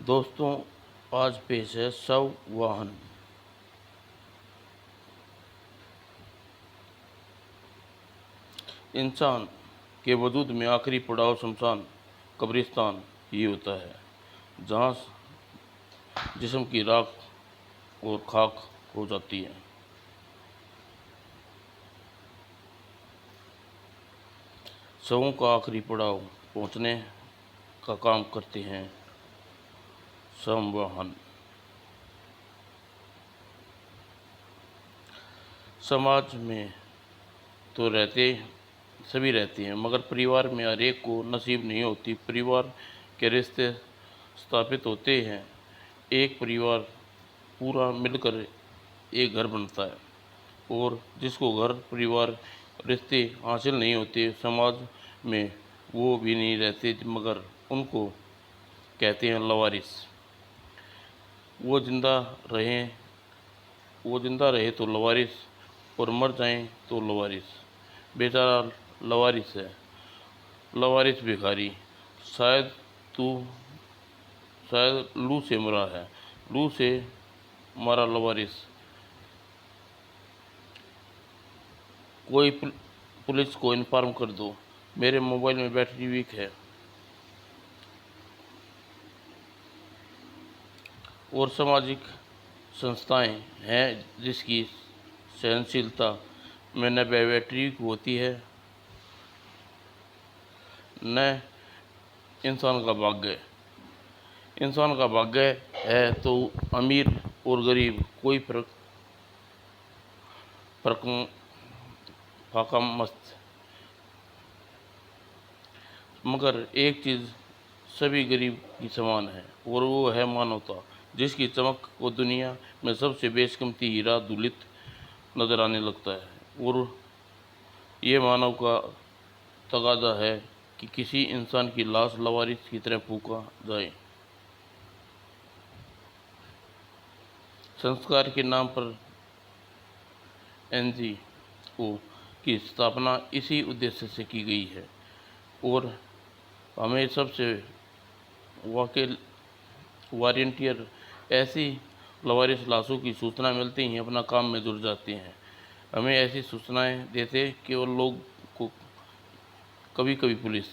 दोस्तों, आज पेश है शव वाहन। इंसान के वजूद में आखिरी पड़ाव शमशान कब्रिस्तान ही होता है, जहाँ जिस्म की राख और खाक हो जाती है। शवों का आखिरी पड़ाव पहुँचने का काम करते हैं शव वाहन। समाज में तो सभी रहते हैं, मगर परिवार में हर एक को नसीब नहीं होती। परिवार के रिश्ते स्थापित होते हैं, एक परिवार पूरा मिलकर एक घर बनता है, और जिसको घर परिवार रिश्ते हासिल नहीं होते, समाज में वो भी नहीं रहते, मगर उनको कहते हैं लवारिस। वो जिंदा रहें वो जिंदा रहे तो लवारिस, और मर जाएं तो लवारिस। बेचारा लवारिस है, लवारिस भिखारी। शायद तू शायद लू से मरा है, लू से मरा लवारिस। कोई पुलिस को इन्फॉर्म कर दो, मेरे मोबाइल में बैटरी वीक है। और सामाजिक संस्थाएं हैं जिसकी सहनशीलता में न बैटरी होती है, न इंसान का भाग्य। इंसान का भाग्य है तो अमीर और गरीब कोई फर्क फाका मस्त। मगर एक चीज़ सभी गरीब की समान है, और वो है मानवता, जिसकी चमक को दुनिया में सबसे बेशकीमती हीरा दुलित नजर आने लगता है। और ये मानव का तगादा है कि किसी इंसान की लाश लवारिस की तरह फूका जाए। संस्कार के नाम पर NGO की स्थापना इसी उद्देश्य से की गई है, और हमें सबसे वॉलंटियर ऐसी लवारिस लाशों की सूचना मिलती ही अपना काम में जुट जाते हैं। हमें ऐसी सूचनाएं देते केवल लोग को कभी कभी पुलिस।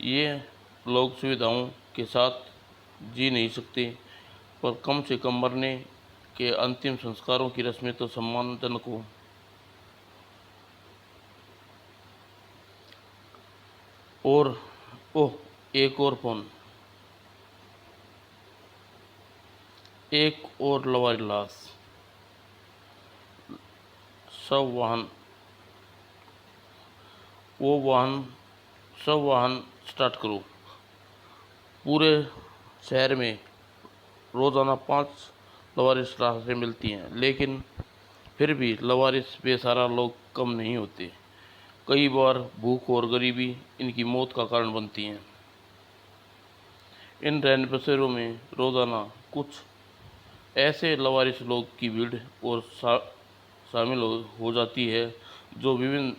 ये लोग सुविधाओं के साथ जी नहीं सकते, पर कम से कम मरने के अंतिम संस्कारों की रस्में तो सम्मानजनक हो। और ओह, एक और फोन, एक और लवारिस लाश। सब वाहन वो वाहन सब वाहन स्टार्ट करो। पूरे शहर में रोज़ाना 5 लवारिस लाशें मिलती हैं, लेकिन फिर भी लवारिस बेसहारा लोग कम नहीं होते। कई बार भूख और गरीबी इनकी मौत का कारण बनती हैं। इन रैन बसेरों में रोज़ाना कुछ ऐसे लवारिस लोग की भीड़ और शामिल हो जाती है, जो विभिन्न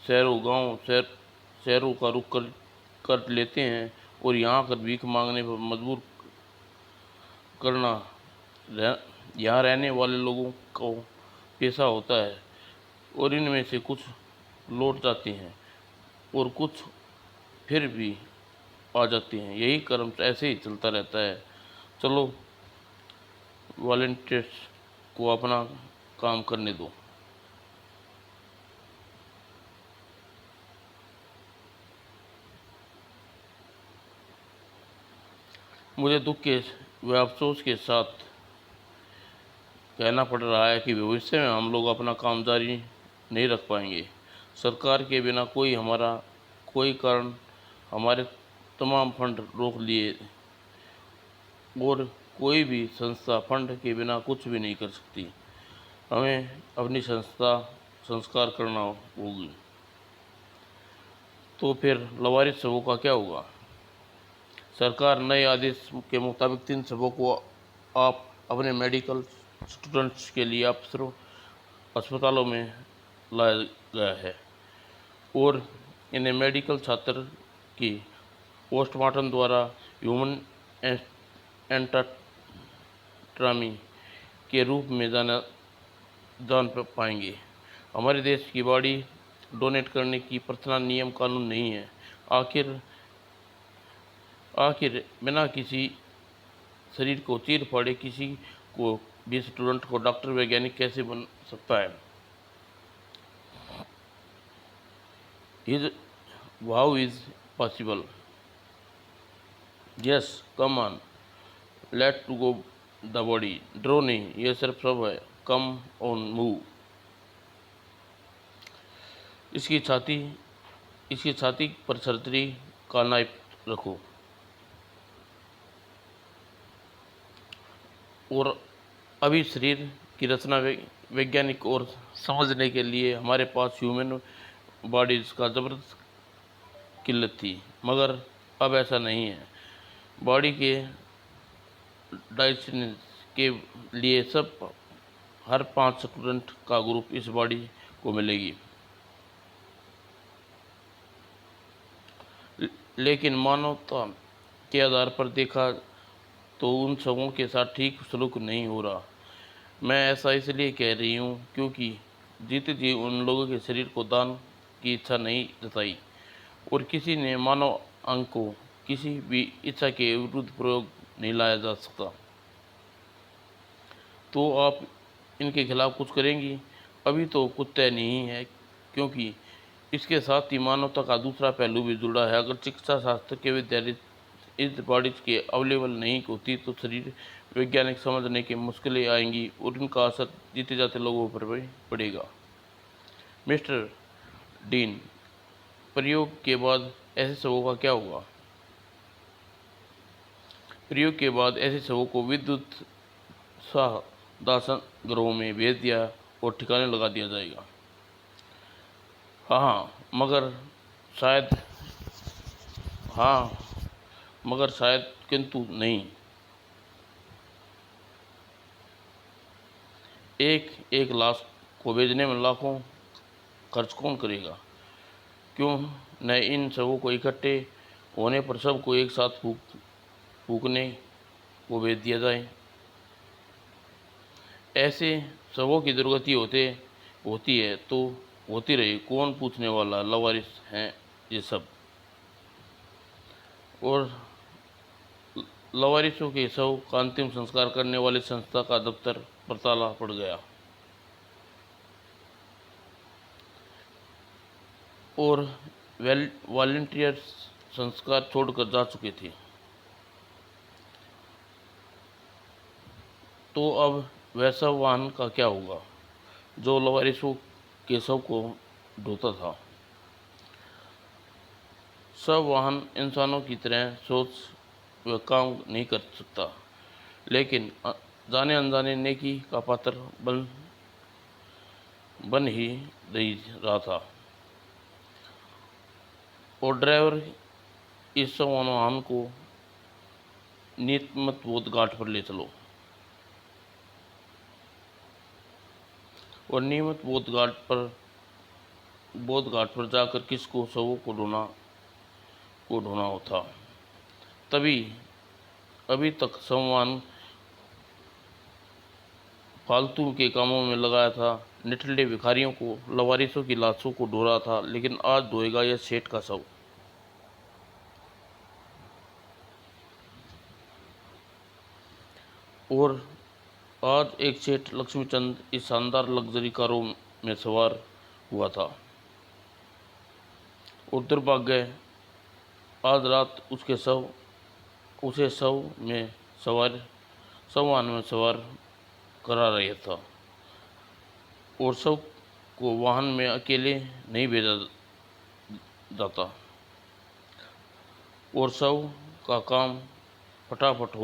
शहरों का रुख कर लेते हैं, और यहाँ कर भीख मांगने पर मजबूर करना यहाँ रहने वाले लोगों को पेशा होता है। और इनमें से कुछ लौट जाते हैं, और कुछ फिर भी आ जाते हैं। यही क्रम ऐसे ही चलता रहता है। चलो, वॉलंटियर्स को अपना काम करने दो। मुझे दुख के व अफसोस के साथ कहना पड़ रहा है कि भविष्य में हम लोग अपना काम जारी नहीं रख पाएंगे। सरकार के बिना कोई कारण हमारे तमाम फंड रोक लिए, और कोई भी संस्था फंड के बिना कुछ भी नहीं कर सकती। हमें अपनी संस्था संस्कार करना होगी। तो फिर लवारिस शवों का क्या होगा? सरकार नए आदेश के मुताबिक 3 शवों को आप अपने मेडिकल स्टूडेंट्स के लिए अफसरों अस्पतालों में लाया गया है, और इन्हें मेडिकल छात्र की पोस्टमार्टम द्वारा ह्यूमन एंटाट्रामी के रूप में जान पाएंगे। हमारे देश की बॉडी डोनेट करने की प्रथा नियम कानून नहीं है। आखिर आखिर बिना किसी शरीर को चीर फाड़े किसी को भी स्टूडेंट को डॉक्टर वैज्ञानिक कैसे बन सकता है? Is how is possible? Yes, come on, let to go the body. ड्रो नहीं, ये सिर्फ सब है। Come on, move. इसकी छाती इसकी छाती पर सर्जरी का नाइफ रखो। और अभी शरीर की रचना वैज्ञानिक और समझने के लिए हमारे पास ह्यूमन बॉडीज का ज़बरदस्त किल्लत थी, मगर अब ऐसा नहीं है। बॉडी के डाइजेशन के लिए सब हर 5 स्टूडेंट का ग्रुप इस बॉडी को मिलेगी। लेकिन मानवता के आधार पर देखा तो उन सबों के साथ ठीक सलूक नहीं हो रहा। मैं ऐसा इसलिए कह रही हूँ क्योंकि जीते जी उन लोगों के शरीर को दान की इच्छा नहीं जताई और किसी ने मानव अंग को किसी भी इच्छा के विरुद्ध प्रयोग नहीं लाया जा सकता। तो आप इनके खिलाफ कुछ करेंगी? अभी तो कुछ तय नहीं है, क्योंकि इसके साथ ही मानवता का दूसरा पहलू भी जुड़ा है। अगर चिकित्सा शास्त्र के विद्यार्थी इस बॉडीज के अवेलेबल नहीं होती तो शरीर वैज्ञानिक समझने की मुश्किलें आएंगी और इनका असर जीते जाते लोगों पर भी पड़ेगा। मिस्टर डीन, प्रयोग के बाद ऐसे शवों का क्या होगा? प्रयोग के बाद ऐसे शवों को विद्युत दासन गृहों में भेज दिया और ठिकाने लगा दिया जाएगा। हाँ, हाँ मगर शायद किंतु नहीं। एक एक लाश को भेजने में लाखों खर्च कौन करेगा? क्यों न इन सबों को इकट्ठे होने पर सबको एक साथ फूकने को भेज दिया जाए। ऐसे सबों की दुर्गति होती है तो होती रही, कौन पूछने वाला? लवारिस हैं ये सब। और लवारिसों के शव का अंतिम संस्कार करने वाली संस्था का दफ्तर पर ताला पड़ गया और वॉलंटियर संस्कार छोड़कर जा चुके थे। तो अब वैसा वाहन का क्या होगा जो लवारिसों के शव को ढोता था? सब वाहन इंसानों की तरह सोच व काम नहीं कर सकता, लेकिन जाने अनजाने नेकी का पात्र बन ही रहा था। और ड्राइवर इस वाहन को नीतिमत बोध घाट पर ले चलो। और नियमित बोध घाट पर जाकर किसको शवों को ढोना था। अभी तक सम्मान फालतू के कामों में लगाया था, निठल्ले भिखारियों को, लवारिसों की लाशों को ढो रहा था, लेकिन आज ढोएगा यह सेठ का शव। और आज एक सेठ लक्ष्मीचंद इस शानदार लग्जरी कारों में सवार हुआ था और दुर्भाग्य आज रात उसे वाहन में सवार करा रहा था और शव को वाहन में अकेले नहीं भेजा जाता और शव का काम फटाफट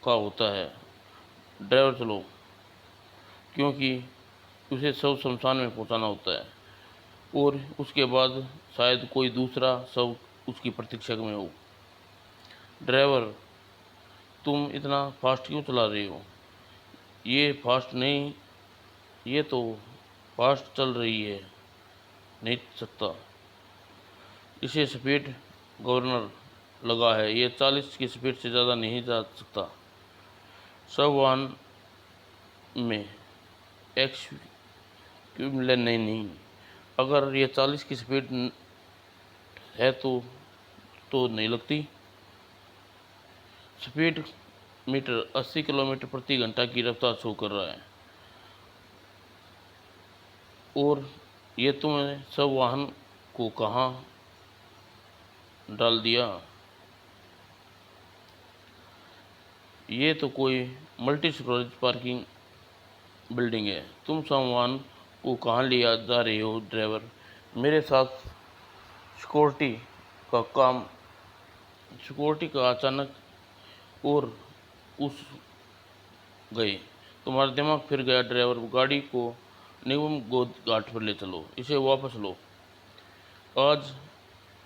होता है। ड्राइवर चलो, क्योंकि उसे शव शमशान में पहुंचाना होता है और उसके बाद शायद कोई दूसरा शव उसकी प्रतीक्षा में हो। ड्राइवर, तुम इतना फास्ट क्यों चला रहे हो? ये फास्ट नहीं, ये तो फास्ट चल रही है नहीं सकता। इसे स्पीड गवर्नर लगा है। ये 40 की स्पीड से ज़्यादा नहीं जा सकता। सब वाहन में नहीं, अगर ये 40 की स्पीड है तो नहीं लगती। स्पीड मीटर 80 किलोमीटर प्रति घंटा की रफ्तार शो कर रहा है। और ये तुमने सब वाहन को कहाँ डाल दिया? ये तो कोई मल्टी स्टोरेज पार्किंग बिल्डिंग है। तुम सब वाहन को कहाँ लिया जा रहे हो ड्राइवर? मेरे साथ सिक्योरिटी का काम सिक्योरिटी का अचानक और उस गए। तुम्हारा दिमाग फिर गया ड्राइवर। गाड़ी को निगम गोद घाट पर ले चलो, इसे वापस लो।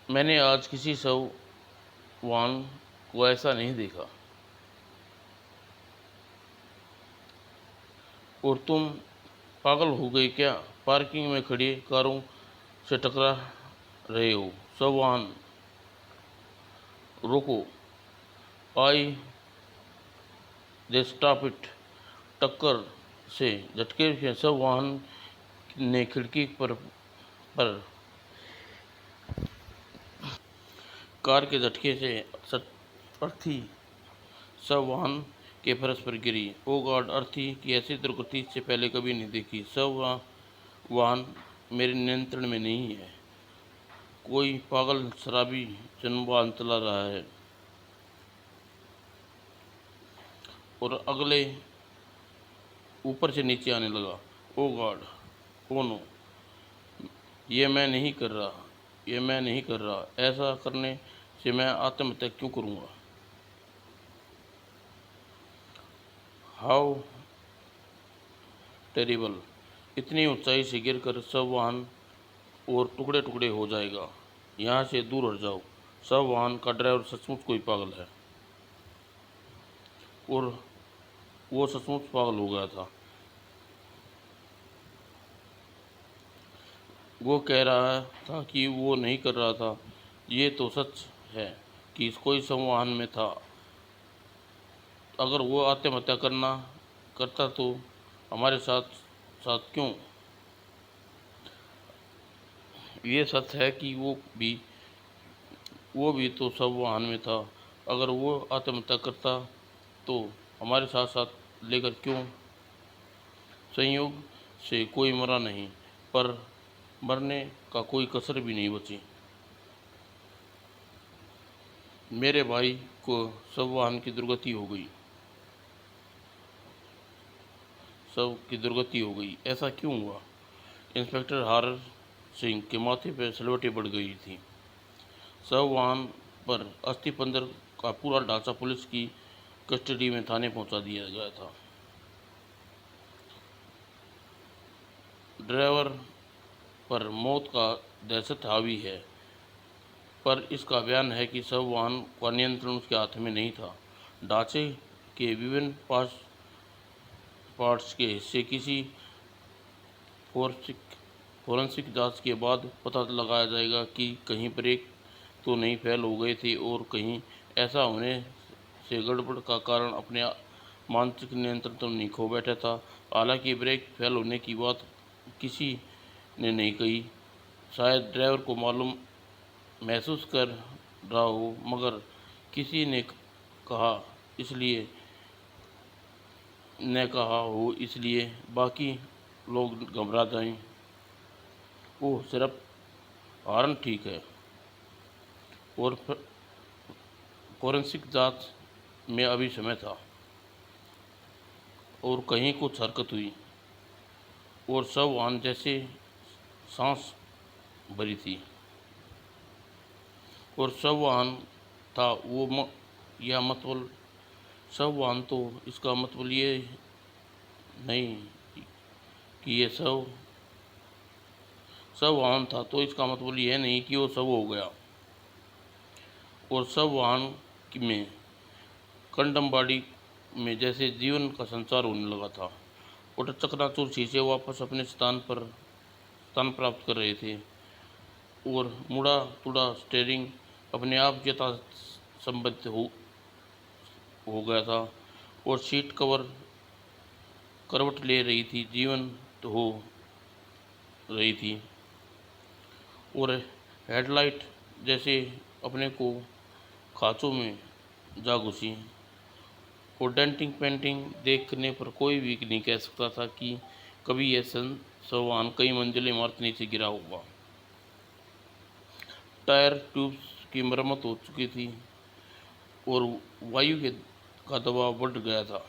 मैंने आज किसी सब वाहन को ऐसा नहीं देखा। और तुम पागल हो गई क्या? पार्किंग में खड़ी कारों से टकरा रहे हो। सब वाहन रोको। आई दे स्टॉप इट। टक्कर से झटके से सब वाहन ने खिड़की पर कार के झटके से अर्थी सब वाहन के फर्श पर गिरी। ओ गॉड, अर्थी की ऐसी दुर्गति से पहले कभी नहीं देखी। सब वाहन मेरे नियंत्रण में नहीं है। कोई पागल शराबी वाहन चला रहा है। और अगले ऊपर से नीचे आने लगा। ओ गॉड, ओ नो, ये मैं नहीं कर रहा। ऐसा करने से मैं आत्महत्या क्यों करूँगा? How terrible. इतनी ऊंचाई से गिरकर सब वाहन और टुकड़े टुकड़े हो जाएगा। यहाँ से दूर हट जाओ। सब वाहन का ड्राइवर सचमुच कोई पागल है। और वो सचमुच पागल हो गया था। वो कह रहा था कि वो नहीं कर रहा था। ये तो सच है कि कोई संवहन में था। अगर वो आत्महत्या करता तो हमारे साथ साथ क्यों? ये सच है कि वो भी तो संवहन में था। अगर वो आत्महत्या करता तो हमारे साथ साथ लेकर क्यों? संयोग से कोई मरा नहीं, पर मरने का कोई कसर भी नहीं बची। मेरे भाई को सब वाहन की दुर्गति हो गई। ऐसा क्यों हुआ? इंस्पेक्टर हार सिंह के माथे पर सलवटें बढ़ गई थी। सब वाहन पर अस्थि पंजर का पूरा ढांचा पुलिस की कस्टडी में थाने पहुंचा दिया गया था। ड्राइवर पर मौत का दहशत हावी है, पर इसका बयान है कि सब वाहन का नियंत्रण उसके हाथ में नहीं था। ढांचे के विभिन्न पार्ट्स के हिस्से किसी फोरेंसिक जांच के बाद पता लगाया जाएगा कि कहीं ब्रेक तो नहीं फेल हो गए थे और कहीं ऐसा होने से गड़बड़ का कारण अपने मानसिक नियंत्रण तो नहीं खो बैठा था। हालांकि ब्रेक फेल होने की बात किसी ने नहीं कही। शायद ड्राइवर को महसूस कर रहा हो, मगर किसी ने कहा हो इसलिए बाकी लोग घबरा जाएं। ओह, सिर्फ हॉर्न ठीक है। और फोरेंसिक जांच में अभी समय था और कहीं कुछ हरकत हुई और सब वाहन जैसे सांस भरी थी और सब वाहन था यह मतलब सब वाहन तो इसका मतलब ये नहीं कि ये सब वाहन था तो इसका मतलब यह नहीं कि वो सब हो गया। और सब वाहन में कंडम बॉडी में जैसे जीवन का संचार होने लगा था। और चकनाचूर शीशे वापस अपने स्थान प्राप्त कर रहे थे और मुड़ा तुड़ा स्टीयरिंग अपने आप संबंधित हो गया था और सीट कवर करवट ले रही थी, जीवंत हो रही थी और हेडलाइट जैसे अपने को खाँचों में जा घुसी। और डेंटिंग पेंटिंग देखने पर कोई भी नहीं कह सकता था कि कभी यह संसवान कई मंजिलें इमारत नीचे गिरा होगा। टायर ट्यूब्स की मरम्मत हो चुकी थी और का दबाव बढ़ गया था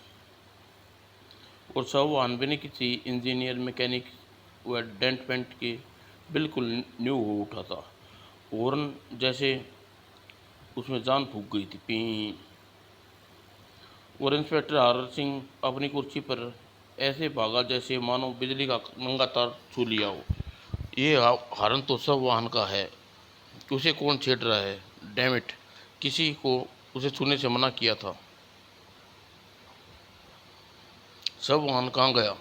और संवाहन बिना किसी इंजीनियर, मैकेनिक व डेंट पेंट के बिल्कुल न्यू हो उठा था। हॉर्न जैसे उसमें जान फूंक गई थी। पी और इंस्पेक्टर हर सिंह अपनी कुर्सी पर ऐसे भागा जैसे मानो बिजली का नंगा तार छू लिया हो। ये हॉर्न तो सब वाहन का है, उसे कौन छेड़ रहा है? डैम इट, किसी को उसे छूने से मना किया था। सब वाहन कहाँ गया?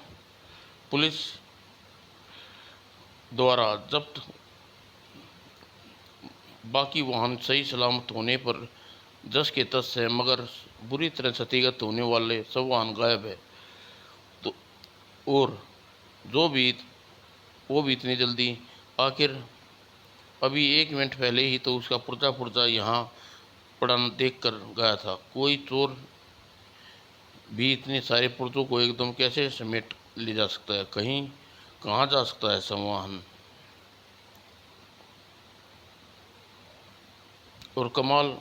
पुलिस द्वारा जब्त बाकी वाहन सही सलामत होने पर 10 के 10 है, मगर बुरी तरह क्षतिग्रस्त होने वाले सब वाहन गायब है। तो और जो भी वो भी इतनी जल्दी, आखिर अभी 1 मिनट पहले ही तो उसका पुर्जा पुर्जा यहाँ पड़ा देख कर गया था। कोई चोर भी इतने सारे पुर्जों को एकदम कैसे समेट ले जा सकता है? कहीं कहाँ जा सकता है संवाहन? और कमाल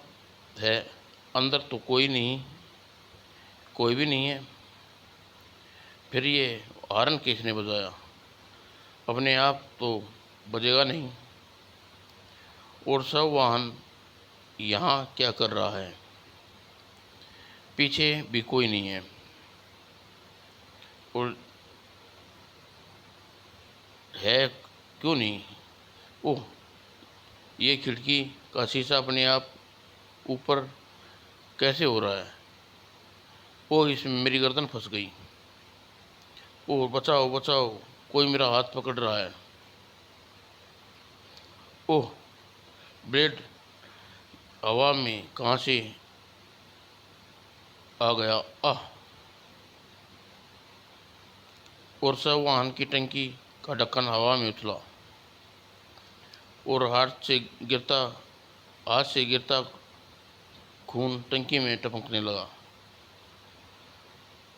है, अंदर तो कोई भी नहीं है। फिर ये हॉर्न किसने बजाया? अपने आप तो बजेगा नहीं। और सब वाहन यहाँ क्या कर रहा है? पीछे भी कोई नहीं है और है क्यों नहीं? ओह, ये खिड़की का शीशा अपने आप ऊपर कैसे हो रहा है? ओह, इसमें मेरी गर्दन फंस गई। ओह, बचाओ बचाओ, कोई मेरा हाथ पकड़ रहा है। ओह, ब्लेड हवा में कहाँ से आ गया? आह! और सब वाहन की टंकी का ढक्कन हवा में उछला और हाथ से गिरता खून टंकी में टपकने लगा।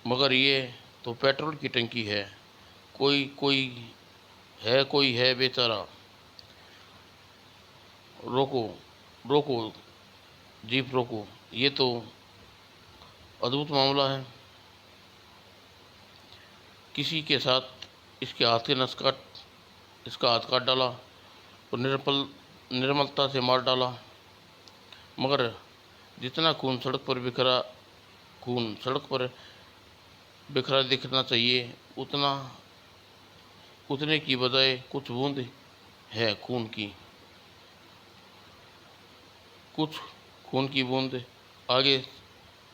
मगर ये तो पेट्रोल की टंकी है। कोई है बेचारा। रोको रोको, जीप रोको, ये तो अद्भुत मामला है। किसी के साथ इसका हाथ काट डाला और निर्मलता से मार डाला। मगर जितना खून सड़क पर बिखरा दिखना चाहिए, उतने की बजाय कुछ बूंद है कुछ खून की बूंद आगे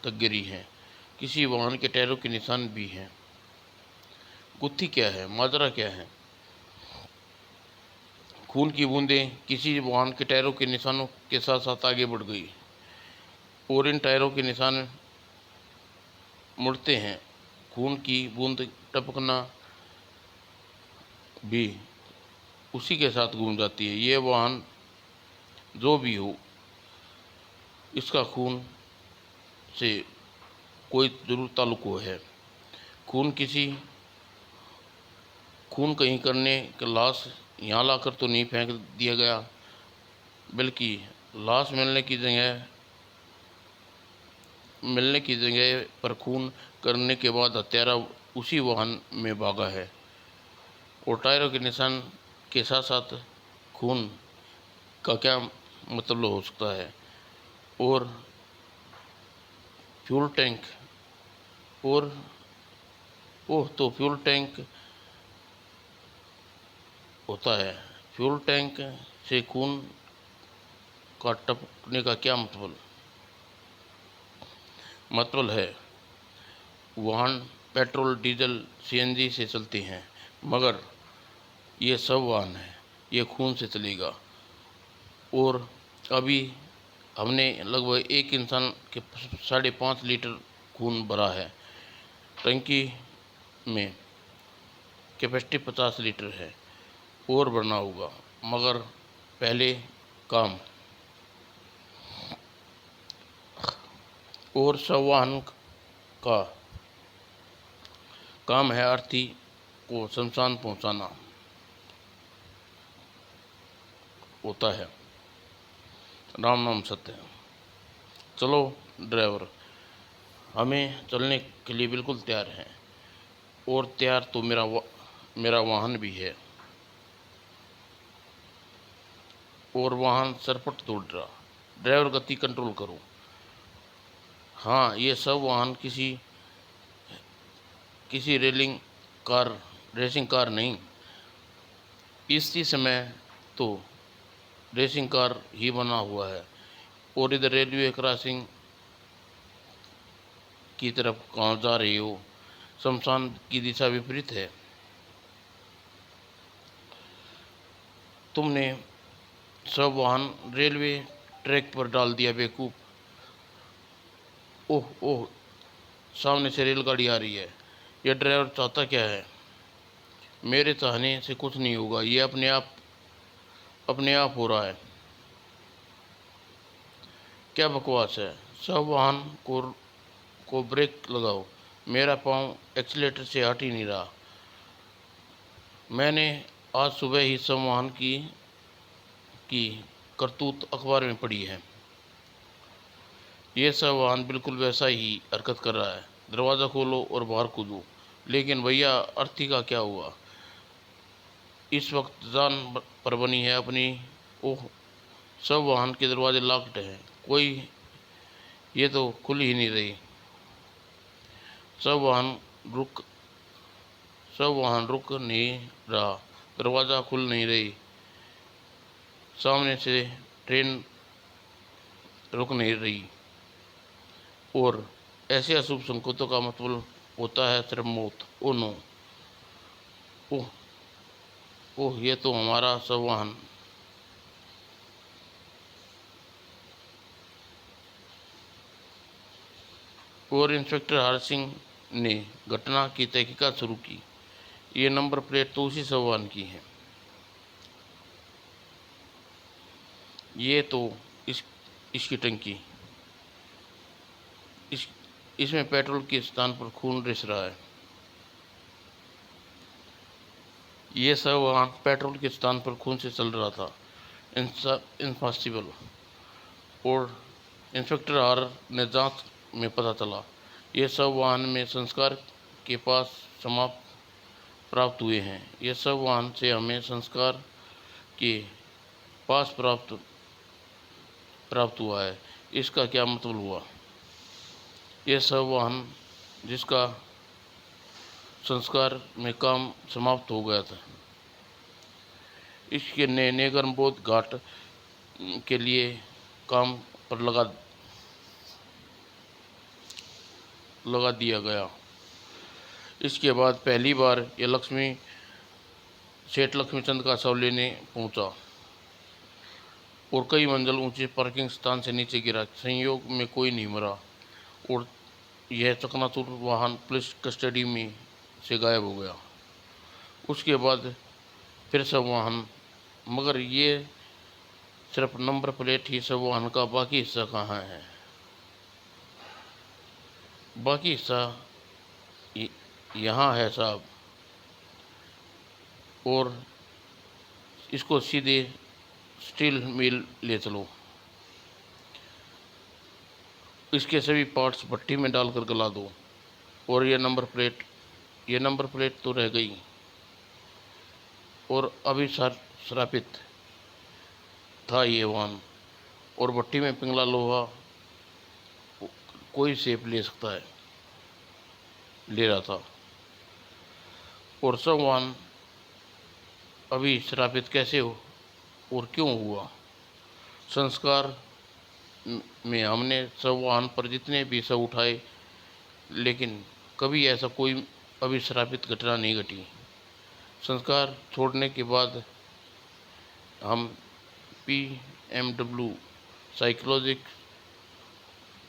तक गिरी है। किसी वाहन के टायरों के निशान भी हैं। गुत्थी क्या है? माजरा क्या है? खून की बूंदें किसी वाहन के टायरों के निशानों के साथ साथ आगे बढ़ गई और इन टायरों के निशान मुड़ते हैं। खून की बूंद टपकना भी उसी के साथ घूम जाती है। ये वाहन जो भी हो, इसका खून से कोई जरूर ताल्लुक है। खून कहीं करने का लाश यहाँ लाकर तो नहीं फेंक दिया गया, बल्कि लाश मिलने की जगह पर खून करने के बाद हत्यारा उसी वाहन में भागा है। और टायरों के निशान के साथ साथ खून का क्या मतलब हो सकता है? और फ्यूल टैंक और ओह, तो फ्यूल टैंक होता है। फ्यूल टैंक से खून का टपकने का क्या मतलब है? वाहन पेट्रोल, डीजल, सीएनजी से चलते हैं, मगर ये सब वाहन है, ये खून से चलेगा। और अभी हमने लगभग एक इंसान के 5.5 लीटर खून भरा है। टंकी में कैपेसिटी 50 लीटर है और भरना होगा, मगर पहले काम और संवहन का काम है अर्थी को शमशान पहुंचाना होता है। राम नाम सत्य है। चलो ड्राइवर, हमें चलने के लिए बिल्कुल तैयार हैं, और तैयार तो मेरा वाहन भी है, और वाहन सरपट दौड़ रहा। ड्राइवर गति कंट्रोल करो। हाँ, ये सब वाहन किसी रेसिंग कार नहीं। इसी समय तो रेसिंग कार ही बना हुआ है। और इधर रेलवे क्रॉसिंग की तरफ कहाँ जा रही हो? शमशान की दिशा विपरीत है। तुमने सब वाहन रेलवे ट्रैक पर डाल दिया बेवकूफ। ओह ओह, सामने से रेलगाड़ी आ रही है। यह ड्राइवर चाहता क्या है? मेरे चाहने से कुछ नहीं होगा, ये अपने आप हो रहा है। क्या बकवास है? सब वाहन को ब्रेक लगाओ। मेरा पाँव एक्सीलेटर से हट ही नहीं रहा। मैंने आज सुबह ही सब वाहन की करतूत अखबार में पढ़ी है। ये सब वाहन बिल्कुल वैसा ही हरकत कर रहा है। दरवाज़ा खोलो और बाहर कूदो। लेकिन भैया, अर्थी का क्या हुआ? इस वक्त जान पर बनी है अपनी। ओह, सब वाहन के दरवाजे लॉक्ड हैं। ये तो खुल ही नहीं रही। सब वाहन रुक नहीं रहा। दरवाज़ा खुल नहीं रही। सामने से ट्रेन रुक नहीं रही। और ऐसे अशुभ संकेतों का मतलब होता है सिर्फ मौत। Oh no! ओह ओह, ये तो हमारा सब वाहन। और इंस्पेक्टर हर सिंह ने घटना की तहकीकात शुरू की। ये नंबर प्लेट तो उसी सब वाहन की है। ये तो इसकी टंकी। इसमें पेट्रोल के स्थान पर खून रिस रहा है। ये सब वाहन पेट्रोल के स्थान पर खून से चल रहा था। इम्पॉसिबल। और इंस्पेक्टर आर ने जांच में पता चला, ये सब वाहन में संस्कार के पास समाप्त प्राप्त हुए हैं। ये सब वाहन से हमें संस्कार के पास प्राप्त हुआ है। इसका क्या मतलब हुआ? ये सब वाहन जिसका संस्कार में काम समाप्त हो गया था, इसके नेगरबोध घाट के लिए काम पर लगा दिया गया। इसके बाद पहली बार यह सेठ लक्ष्मीचंद का शव लेने पहुंचा और कई मंजिल ऊंचे पार्किंग स्थान से नीचे गिरा। संयोग में कोई नहीं मरा और यह चकनाचूर वाहन पुलिस कस्टडी में से गायब हो गया। उसके बाद फिर सब वाहन, मगर ये सिर्फ नंबर प्लेट ही सब वाहन का बाकी हिस्सा कहाँ है? बाकी हिस्सा यहाँ है साहब। और इसको सीधे स्टील मिल ले चलो। इसके सभी पार्ट्स भट्टी में डालकर गला दो। और ये नंबर प्लेट तो रह गई और अभी श्रापित था ये वाहन। और भट्टी में पिघला लोहा कोई शेप ले सकता है, ले रहा था। और सब वाहन अभी श्रापित कैसे हो और क्यों हुआ? संस्कार में हमने सब वाहन पर जितने भी सब उठाए, लेकिन कभी ऐसा कोई अभिश्रापित घटना नहीं घटी। संस्कार छोड़ने के बाद हम PMW साइकोलॉजिक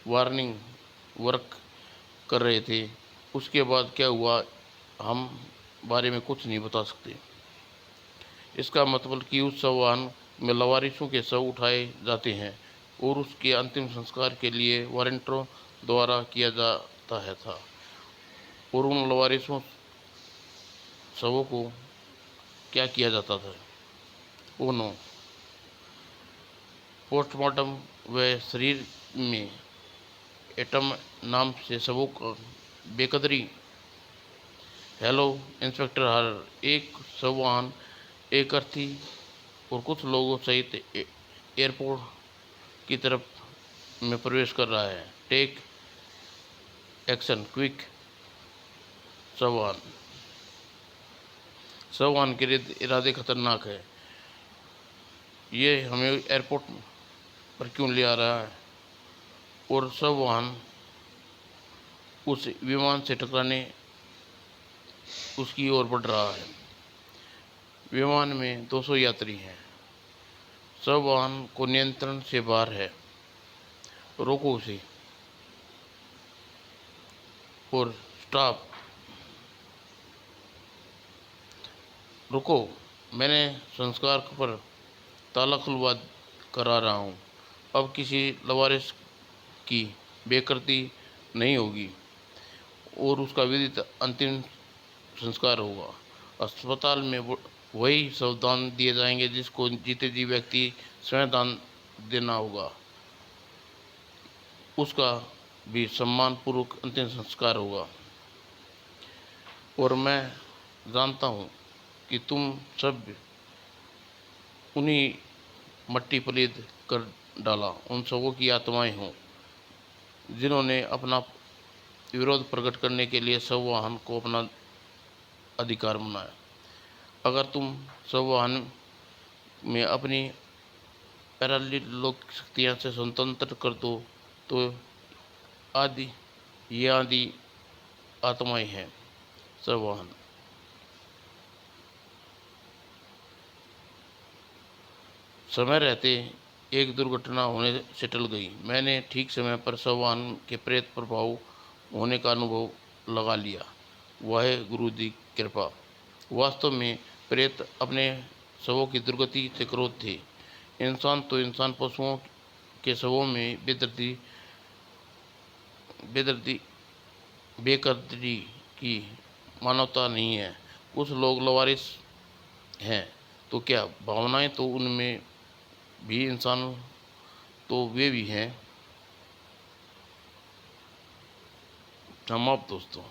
वार्निंग वर्क कर रहे थे। उसके बाद क्या हुआ, हम बारे में कुछ नहीं बता सकते। इसका मतलब कि उस शव वाहन में लवारिसों के शव उठाए जाते हैं और उसके अंतिम संस्कार के लिए वारंटरों द्वारा किया जाता है था। और उन लवारिसों शवों को क्या किया जाता था? ओ नो, पोस्टमार्टम व शरीर में एटम नाम से शवों का बेकदरी। हेलो इंस्पेक्टर हर एक शव वाहन एक अर्थी और कुछ लोगों सहित एयरपोर्ट की तरफ में प्रवेश कर रहा है। Take action quick. शव वाहन के इरादे खतरनाक है। ये हमें एयरपोर्ट पर क्यों ले आ रहा है? और शव वाहन उस विमान से टकराने उसकी ओर बढ़ रहा है। विमान में 200 यात्री हैं। शव वाहन को नियंत्रण से बाहर है। रोको उसे। और स्टॉप। रुको, मैंने संस्कार पर ताला खुलवा कर आ रहा हूँ। अब किसी लवारिस की बेकर्ती नहीं होगी और उसका विधित अंतिम संस्कार होगा। अस्पताल में वही शव दान दिए जाएंगे जिसको जीते जी व्यक्ति स्वयं दान देना होगा। उसका भी सम्मानपूर्वक अंतिम संस्कार होगा। और मैं जानता हूँ कि तुम सब उन्हीं मट्टी पलीद कर डाला उन सबों की आत्माएं हों जिन्होंने अपना विरोध प्रकट करने के लिए शव वाहन को अपना अधिकार बनाया। अगर तुम शव वाहन में अपनी पैरालिटिक शक्तियाँ से स्वतंत्र कर दो तो ये आदि आत्माएं हैं। शव वाहन। समय रहते एक दुर्घटना होने से टल गई। मैंने ठीक समय पर शव वाहन के प्रेत प्रभाव होने का अनुभव लगा लिया। वाहे गुरु की कृपा। वास्तव में प्रेत अपने शवों की दुर्गति से क्रोध थे। इंसान तो इंसान, पशुओं के शवों में बेकदरी की मानवता नहीं है। कुछ लोग लवारिस हैं तो क्या भावनाएं तो उनमें भी इंसान तो वे भी हैं। हम आप दोस्तों।